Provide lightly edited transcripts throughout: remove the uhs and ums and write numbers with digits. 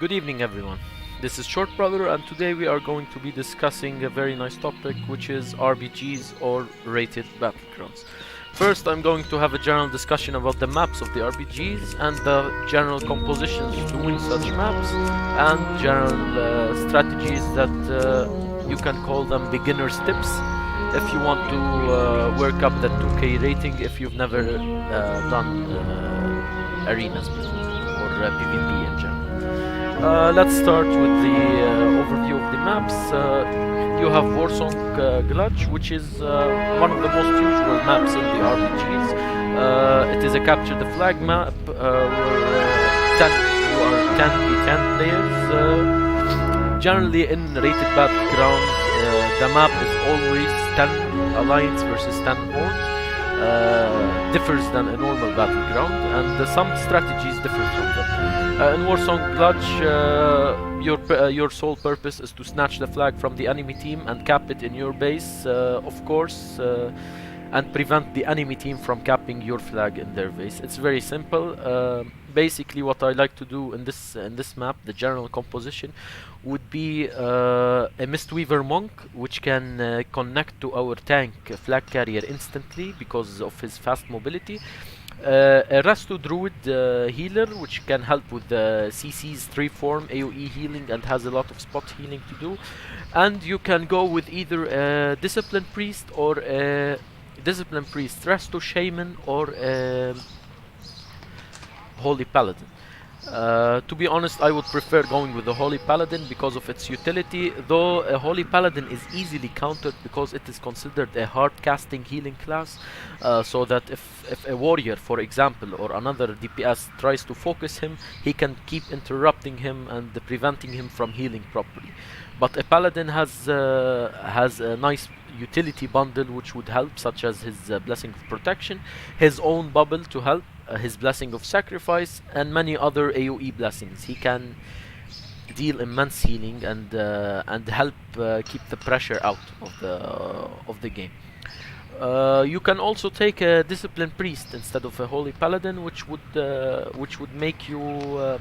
Good evening, everyone. This is Short Brother, and today we are going to be discussing a very nice topic, which is RBGs or rated battlegrounds. First, I'm going to have a general discussion about the maps of the RBGs and the general compositions to win such maps, and general strategies that you can call them beginner's tips if you want to work up the 2K rating if you've never done arenas before or PvP in general. Let's start with the overview of the maps. You have Warsong Glutch, which is one of the most usual maps in the RPGs. It is a capture the flag map where you are 10v10 players. Generally in rated battleground, the map is always 10 alliance versus 10 horde. Differs than a normal battleground, and some strategies differ from that. In Warsong Glutch, your sole purpose is to snatch the flag from the enemy team and cap it in your base, of course, and prevent the enemy team from capping your flag in their base. It's very simple. Basically, what I like to do in this map, the general composition, would be a Mistweaver Monk, which can connect to our tank flag carrier instantly because of his fast mobility. A Rastu Druid healer, which can help with the CC's 3-form AoE healing and has a lot of spot healing to do. And you can go with either a Discipline Priest or a Discipline Priest, Rastu Shaman, or a Holy Paladin. To be honest, I would prefer going with the Holy Paladin because of its utility, though a Holy Paladin is easily countered because it is considered a hard casting healing class, so that if a warrior, for example, or another DPS tries to focus him, he can keep interrupting him and preventing him from healing properly. But a Paladin has a nice utility bundle which would help, such as his Blessing of Protection, his own bubble to help, his Blessing of Sacrifice, and many other AoE blessings. He can deal immense healing and help keep the pressure out of the game. You can also take a Discipline Priest instead of a Holy Paladin, which would make you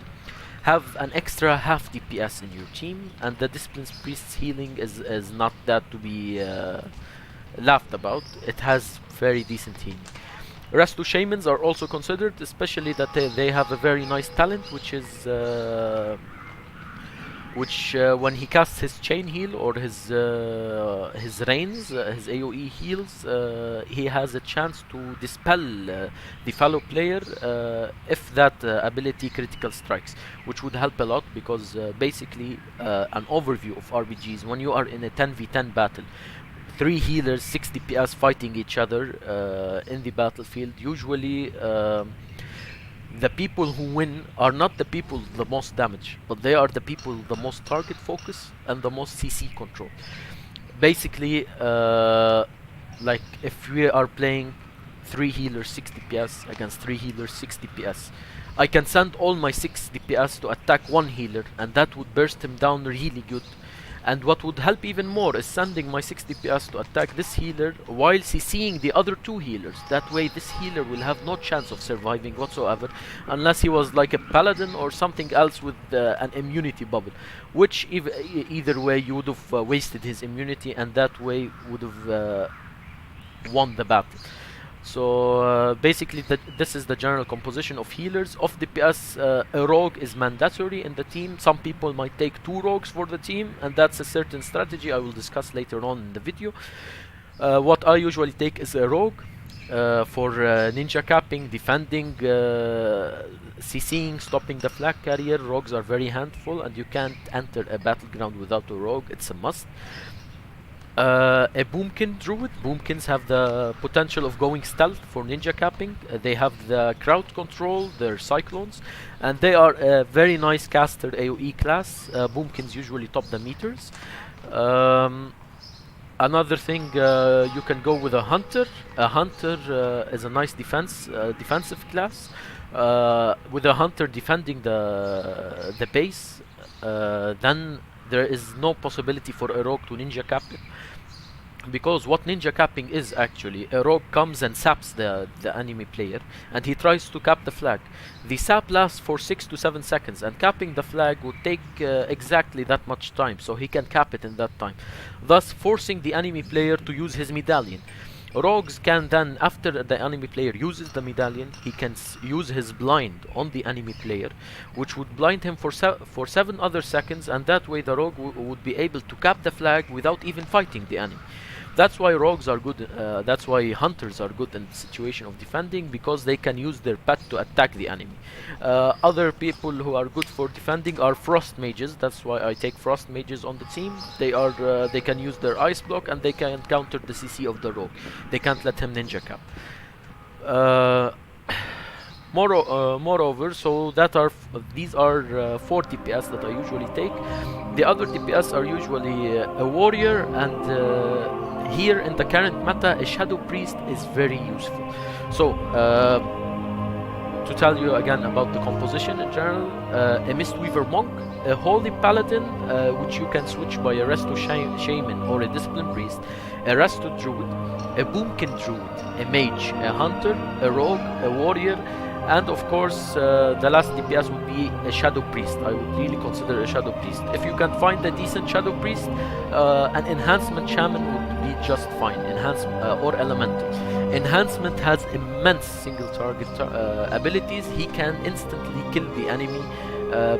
have an extra half DPS in your team, and the Discipline Priest's healing is not that to be laughed about. It has very decent healing. Rastu Shamans are also considered, especially that they have a very nice talent, which is when he casts his chain heal or his reigns, his AoE heals, he has a chance to dispel the fellow player if that ability critical strikes, which would help a lot because basically an overview of RBGs, when you are in a 10v10 battle, 3 healers, 6 DPS fighting each other in the battlefield, usually the people who win are not the people the most damage, but they are the people the most target focus and the most CC control. Basically, like if we are playing 3 healers 6 DPS against 3 healers 6 DPS, I can send all my 6 DPS to attack one healer, and that would burst him down really good. And what would help even more is sending my 6 DPS to attack this healer while CCing the other 2 healers. That way this healer will have no chance of surviving whatsoever, unless he was like a paladin or something else with an immunity bubble, which either way you would have wasted his immunity, and that way would have won the battle. So basically this is the general composition of healers. Of DPS, a rogue is mandatory in the team. Some people might take 2 rogues for the team, and that's a certain strategy I will discuss later on in the video. What I usually take is a rogue for ninja capping, defending, CCing, stopping the flag carrier. Rogues are very handful, and you can't enter a battleground without a rogue. It's a must. A Boomkin Druid. Boomkins have the potential of going stealth for ninja capping. They have the crowd control, they're cyclones, and they are a very nice caster AoE class. Boomkins usually top the meters. Another thing, you can go with a Hunter. A Hunter is a nice defensive class. With a Hunter defending the base, then there is no possibility for a rogue to ninja cap it. Because what ninja capping is actually, a rogue comes and saps the enemy player, and he tries to cap the flag. The sap lasts for 6 to 7 seconds, and capping the flag would take exactly that much time, so he can cap it in that time, thus forcing the enemy player to use his medallion. Rogues can then, after the enemy player uses the medallion, he can use his blind on the enemy player, which would blind him for 7 other seconds, and that way the rogue would be able to cap the flag without even fighting the enemy. That's why rogues are good, that's why hunters are good in the situation of defending, because they can use their pet to attack the enemy. Other people who are good for defending are frost mages. That's why I take frost mages on the team. They can use their ice block, and they can counter the CC of the rogue. They can't let him ninja cap. Moreover, so these are 4 DPS that I usually take. The other DPS are usually a warrior, and here in the current meta, a shadow priest is very useful. So to tell you again about the composition in general, a Mistweaver monk, a holy paladin, which you can switch by a resto shaman or a discipline priest, a resto druid, a boomkin druid, a mage, a hunter, a rogue, a warrior, and of course the last DPS would be a shadow priest. I would really consider a shadow priest. If you can find a decent shadow priest, an enhancement shaman would be just fine. Or elemental. Enhancement has immense single target abilities. He can instantly kill the enemy,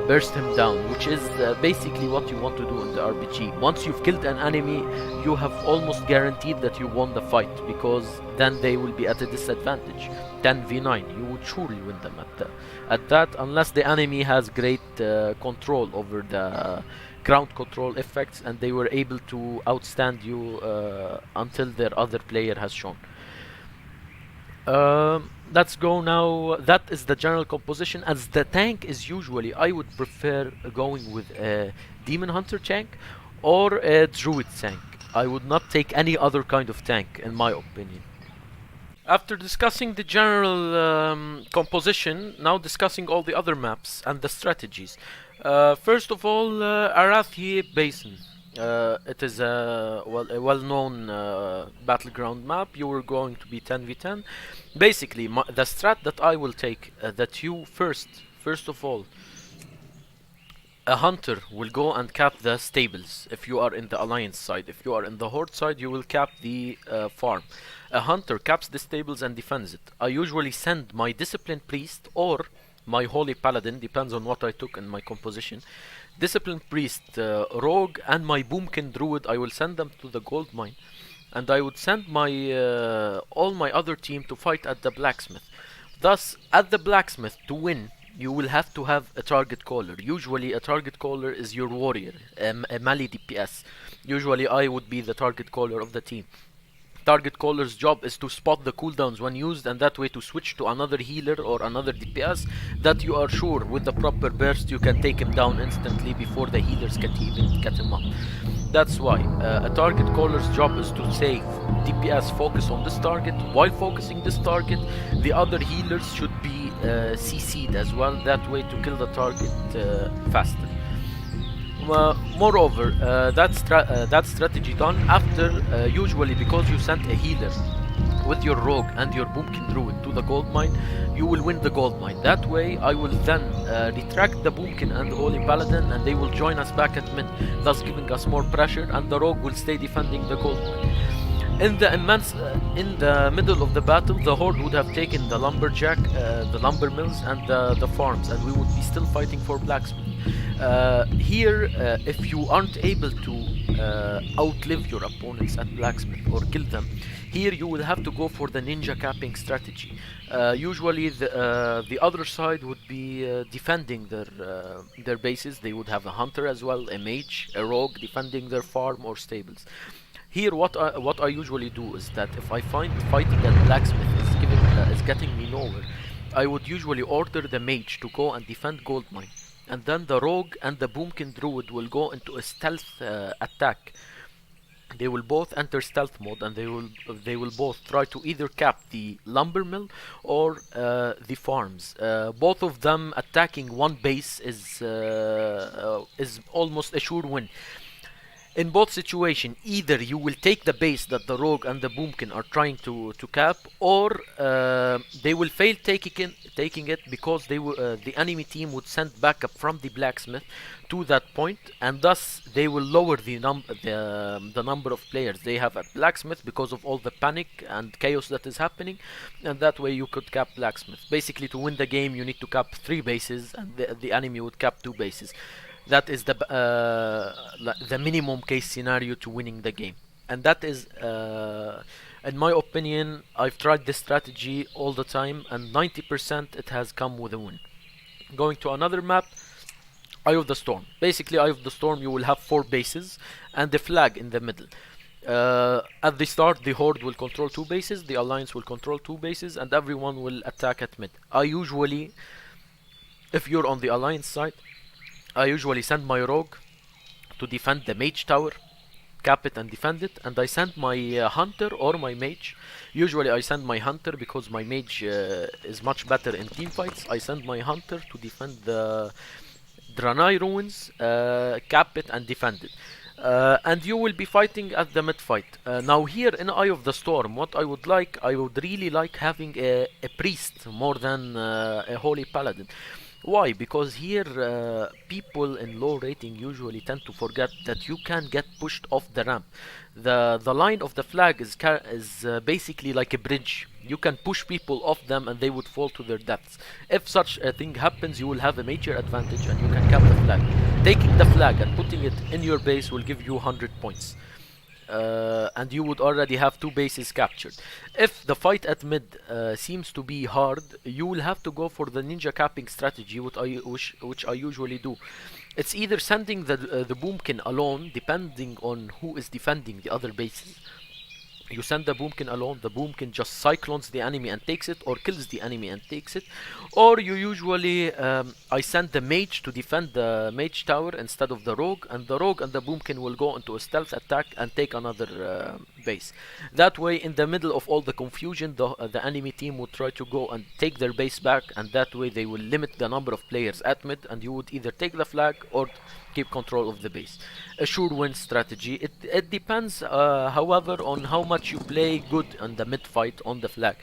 burst him down, which is basically what you want to do in the RBG. Once you've killed an enemy, you have almost guaranteed that you won the fight, because then they will be at a disadvantage. 10v9, you would surely win them at that, unless the enemy has great control over the ground control effects, and they were able to outstand you until their other player has shown. Let's go now. That is the general composition. As the tank is usually, I would prefer going with a demon hunter tank or a druid tank. I would not take any other kind of tank, in my opinion. After discussing the general composition, now discussing all the other maps and the strategies. First of all, Arathi Basin. It is a well-known battleground map. You are going to be 10v10. Basically, the strat that I will take, that you first of all, a hunter will go and cap the stables if you are in the alliance side. If you are in the horde side, you will cap the farm. A hunter caps the stables and defends it. I usually send my disciplined priest or my holy paladin, depends on what I took in my composition. Disciplined priest, rogue, and my boomkin druid, I will send them to the gold mine, and I would send my all my other team to fight at the blacksmith. Thus, at the blacksmith, to win, you will have to have a target caller. Usually a target caller is your warrior, a melee DPS. Usually I would be the target caller of the team. Target caller's job is to spot the cooldowns when used, and that way to switch to another healer or another DPS that you are sure with the proper burst you can take him down instantly before the healers can even get him up. That's why a target caller's job is to say DPS focus on this target. While focusing this target, the other healers should be CC'd as well, that way to kill the target faster. Moreover, that strategy done after, usually because you sent a healer with your rogue and your boomkin druid to the gold mine, you will win the gold mine. That way I will then retract the boomkin and the holy paladin, and they will join us back at mid, thus giving us more pressure, and the rogue will stay defending the gold mine. In the middle of the battle, the horde would have taken the lumberjack, the lumber mills, and the farms, and we would be still fighting for blacksmith. Here, if you aren't able to outlive your opponents at blacksmith or kill them, here you will have to go for the ninja capping strategy. Usually the other side would be defending their bases. They would have a hunter as well, a mage, a rogue defending their farm or stables. Here what I usually do is that if I find fighting at blacksmith is getting me nowhere, I would usually order the mage to go and defend gold mine, and then the rogue and the boomkin druid will go into a stealth attack. They will both enter stealth mode, and they will both try to either cap the lumber mill or the farms. Both of them attacking one base is almost a sure win. In both situations, either you will take the base that the rogue and the boomkin are trying to cap, or they will fail taking it because the enemy team would send backup from the blacksmith to that point, and thus they will lower the number of players they have at blacksmith because of all the panic and chaos that is happening, and that way you could cap blacksmith. Basically, to win the game, you need to cap 3 bases, and the enemy would cap 2 bases. That is the minimum case scenario to winning the game, and that is, in my opinion, I've tried this strategy all the time, and 90% it has come with a win. Going to another map, Eye of the Storm. Basically, Eye of the Storm, you will have 4 bases and the flag in the middle. At the start, the Horde will control 2 bases, the Alliance will control 2 bases, and everyone will attack at mid. If you're on the Alliance side, I usually send my rogue to defend the mage tower, cap it and defend it, and I send my hunter or my mage. Usually I send my hunter because my mage is much better in team fights. I send my hunter to defend the Draenei ruins, cap it and defend it. And you will be fighting at the mid fight. Now here in Eye of the Storm, what I would really like having a priest more than a holy paladin. Why? Because here people in low rating usually tend to forget that you can get pushed off the ramp. The line of the flag is basically like a bridge. You can push people off them and they would fall to their deaths. If such a thing happens, you will have a major advantage and you can cap the flag. Taking the flag and putting it in your base will give you 100 points. And you would already have 2 bases captured. If the fight at mid seems to be hard, you will have to go for the ninja capping strategy, which I usually do. It's either sending the boomkin alone, depending on who is defending the other bases. You send the boomkin alone, the boomkin just cyclones the enemy and takes it, or kills the enemy and takes it. Or you usually, I send the mage to defend the mage tower instead of the rogue, and the rogue and the boomkin will go into a stealth attack and take another base. That way, in the middle of all the confusion, the enemy team would try to go and take their base back, and that way they will limit the number of players at mid, and you would either take the flag or keep control of the base. A sure win strategy. It depends, however, on how much you play good on the mid fight on the flag.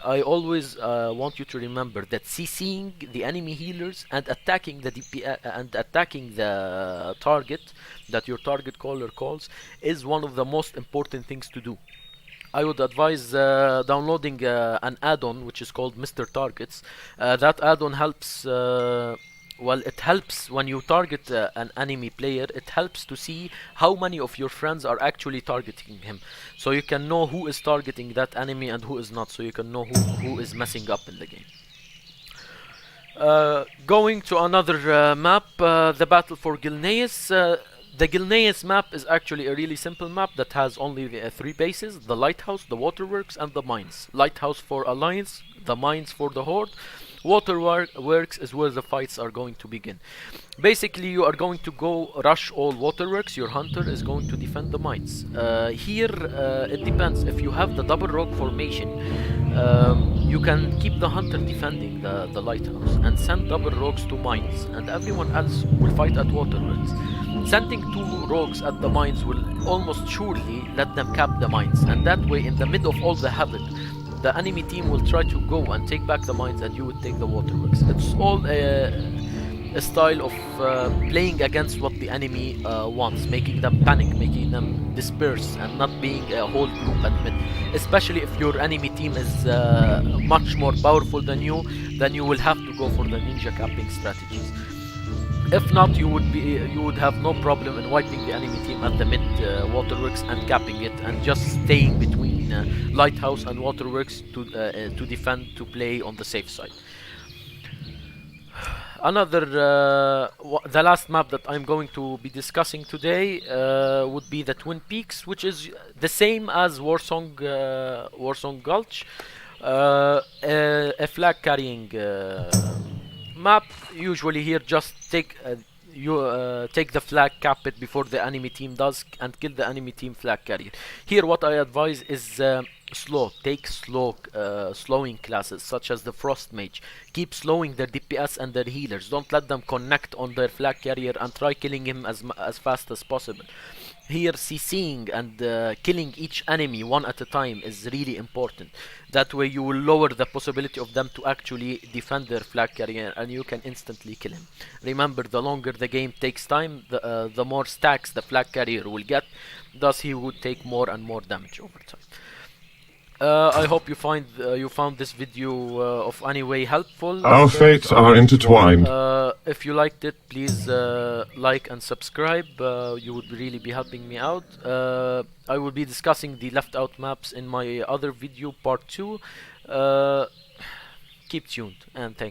I always want you to remember that CCing the enemy healers and attacking the DPS and attacking the target that your target caller calls is one of the most important things to do. I would advise downloading an add-on which is called Mr. Targets. That add-on helps. Well, it helps when you target an enemy player. It helps to see how many of your friends are actually targeting him, so you can know who is targeting that enemy and who is not, so you can know who is messing up in the game. Going to another map, the Battle for Gilneas. The Gilneas map is actually a really simple map that has only 3 bases: the lighthouse, the waterworks, and the mines. Lighthouse for Alliance, the mines for the Horde. Waterworks is where the fights are going to begin. Basically, you are going to go rush all waterworks. Your hunter is going to defend the mines. Here, it depends. If you have the double rogue formation, you can keep the hunter defending the lighthouse and send double rogues to mines, and everyone else will fight at waterworks. Sending 2 rogues at the mines will almost surely let them cap the mines, and that way, in the mid of all the havoc, the enemy team will try to go and take back the mines, and you would take the waterworks. It's all a style of playing against what the enemy wants, making them panic, making them disperse, and not being a whole group at mid. Especially if your enemy team is much more powerful than you, then you will have to go for the ninja capping strategies. If not, you would have no problem in wiping the enemy team at the mid waterworks and capping it, and just staying between lighthouse and waterworks to defend, to play on the safe side. The last map that I'm going to be discussing today would be the Twin Peaks, which is the same as Warsong Gulch, a flag carrying map. Usually here, just take the flag, cap it before the enemy team does, and kill the enemy team flag carrier. Here, what I advise is take slowing classes such as the Frost Mage. Keep slowing their DPS and their healers. Don't let them connect on their flag carrier and try killing him as fast as possible. Here, CCing and killing each enemy one at a time is really important. That way you will lower the possibility of them to actually defend their flag carrier and you can instantly kill him. Remember, the longer the game takes time, the more stacks the flag carrier will get, thus he would take more and more damage over time. I hope you found this video of any way helpful. Our fates are intertwined. If you liked it, please like and subscribe. You would really be helping me out. I will be discussing the left out maps in my other video, part 2. Keep tuned and thank you.